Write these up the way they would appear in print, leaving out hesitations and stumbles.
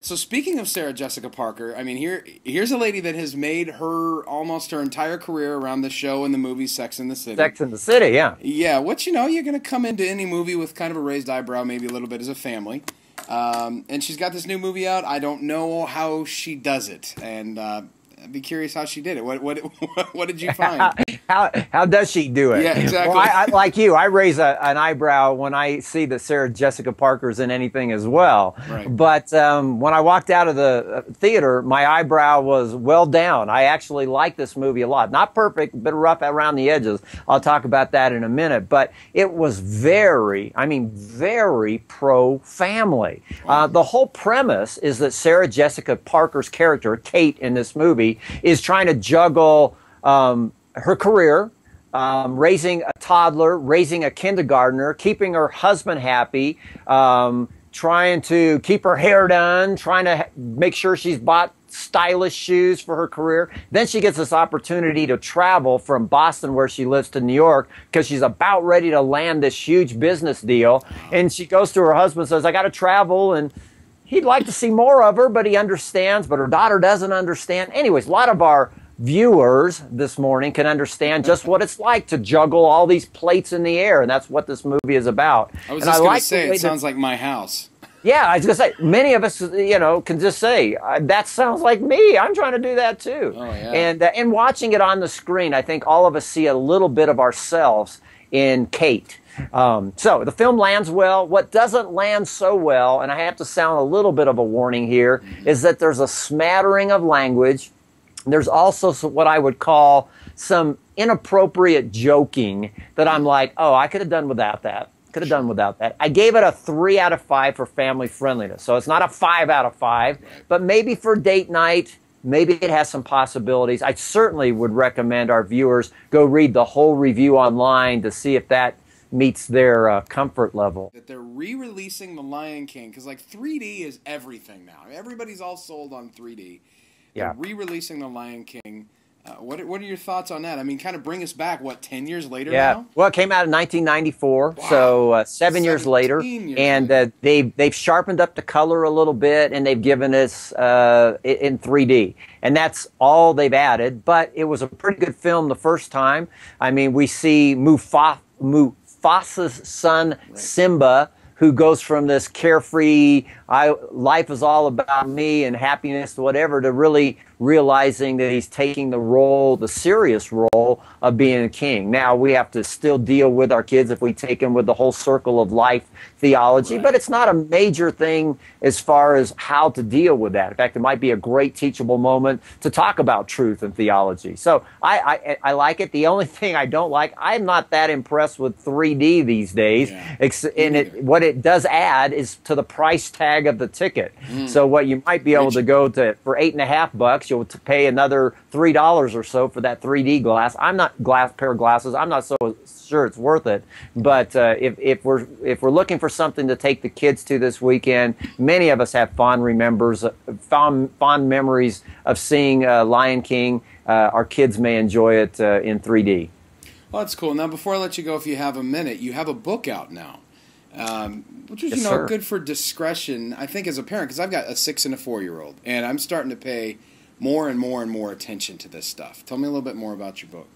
So speaking of Sarah Jessica Parker, I mean, here's a lady that has made her almost her entire career around the show and the movie Sex and the City. Sex and the City, yeah. Yeah, what you're going to come into any movie with kind of a raised eyebrow, maybe a little bit as a family. And she's got this new movie out. I don't know how she does it, and I'd be curious how she did it. What did you find? How does she do it? Yeah, exactly. Well, I like you, I raise an eyebrow when I see that Sarah Jessica Parker's in anything as well. Right. But when I walked out of the theater, my eyebrow was well down. I actually like this movie a lot. Not perfect, but rough around the edges. I'll talk about that in a minute. But it was very pro-family. Wow. The whole premise is that Sarah Jessica Parker's character, Kate, in this movie, is trying to juggle her career, raising a toddler, raising a kindergartner, keeping her husband happy, trying to keep her hair done, trying to make sure she's bought stylish shoes for her career. Then she gets this opportunity to travel from Boston, where she lives, to New York because she's about ready to land this huge business deal. And she goes to her husband and says, I got to travel, and he'd like to see more of her, but he understands, but her daughter doesn't understand. Anyways, a lot of our viewers this morning can understand just what it's like to juggle all these plates in the air, and that's what this movie is about. I was just going to say, it sounds like my house. Yeah, I was going to say, many of us, can just say, that sounds like me. I'm trying to do that too. Oh, yeah. And watching it on the screen, I think all of us see a little bit of ourselves in Kate. So the film lands well. What doesn't land so well, and I have to sound a little bit of a warning here, is that there's a smattering of language. There's also what I would call some inappropriate joking that I'm like, oh, I could have done without that. Could have done without that. I gave it a 3 out of 5 for family friendliness. So it's not a 5 out of 5, but maybe for date night, maybe it has some possibilities. I certainly would recommend our viewers go read the whole review online to see if that meets their comfort level. That they're re-releasing The Lion King, because like 3D is everything now. Everybody's all sold on 3D. Yeah. They're re-releasing The Lion King. What are your thoughts on that? I mean, kind of bring us back, what, 10 years later now? Well, it came out in 1994, wow. So 7 years later. And they've sharpened up the color a little bit, and they've given us in 3D. And that's all they've added. But it was a pretty good film the first time. I mean, we see Mufasa's son, Simba, who goes from this carefree, life is all about me and happiness, whatever, to really realizing that he's taking the serious role of being a king. Now, we have to still deal with our kids if we take them with the whole circle of life theology, but it's not a major thing as far as how to deal with that. In fact, it might be a great teachable moment to talk about truth and theology. So I like it. The only thing I don't like, I'm not that impressed with 3D these days. Yeah. What it does add is to the price tag of the ticket. So what you might be able to go to for $8.50, you'll pay another $3 or so for that 3D glass. Pair of glasses. I'm not so sure it's worth it. But if we're looking for something to take the kids to this weekend, many of us have fond memories of seeing Lion King. Our kids may enjoy it in 3D. Well, that's cool. Now, before I let you go, if you have a minute, you have a book out now. Which is, yes, good for discretion, I think, as a parent, because I've got a 6- and a 4-year-old, and I'm starting to pay more and more attention to this stuff. Tell me a little bit more about your book.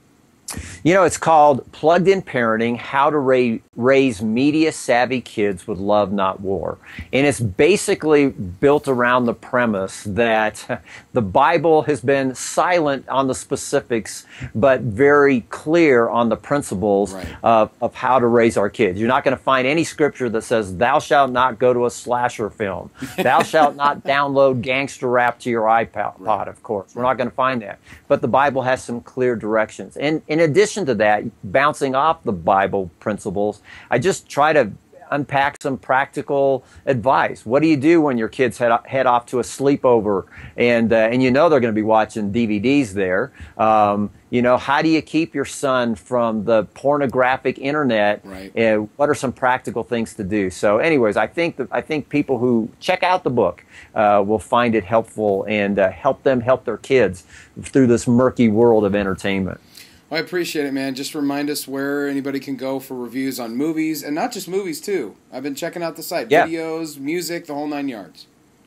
It's called Plugged In Parenting, How to Raise Media-Savvy Kids with Love, Not War. And it's basically built around the premise that the Bible has been silent on the specifics, but very clear on the principles of how to raise our kids. You're not going to find any scripture that says, thou shalt not go to a slasher film. Thou shalt not download gangster rap to your iPod, of course. We're not going to find that. But the Bible has some clear directions. And in addition to that, bouncing off the Bible principles, I just try to unpack some practical advice. What do you do when your kids head off to a sleepover and they're going to be watching DVDs there? How do you keep your son from the pornographic internet? Right. What are some practical things to do? So, anyways, I think people who check out the book will find it helpful and help their kids through this murky world of entertainment. Well, I appreciate it, man. Just remind us where anybody can go for reviews on movies, and not just movies, too. I've been checking out the site. Videos, music, the whole 9 yards.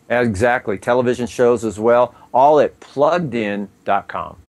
Exactly. Television shows as well, all at pluggedin.com.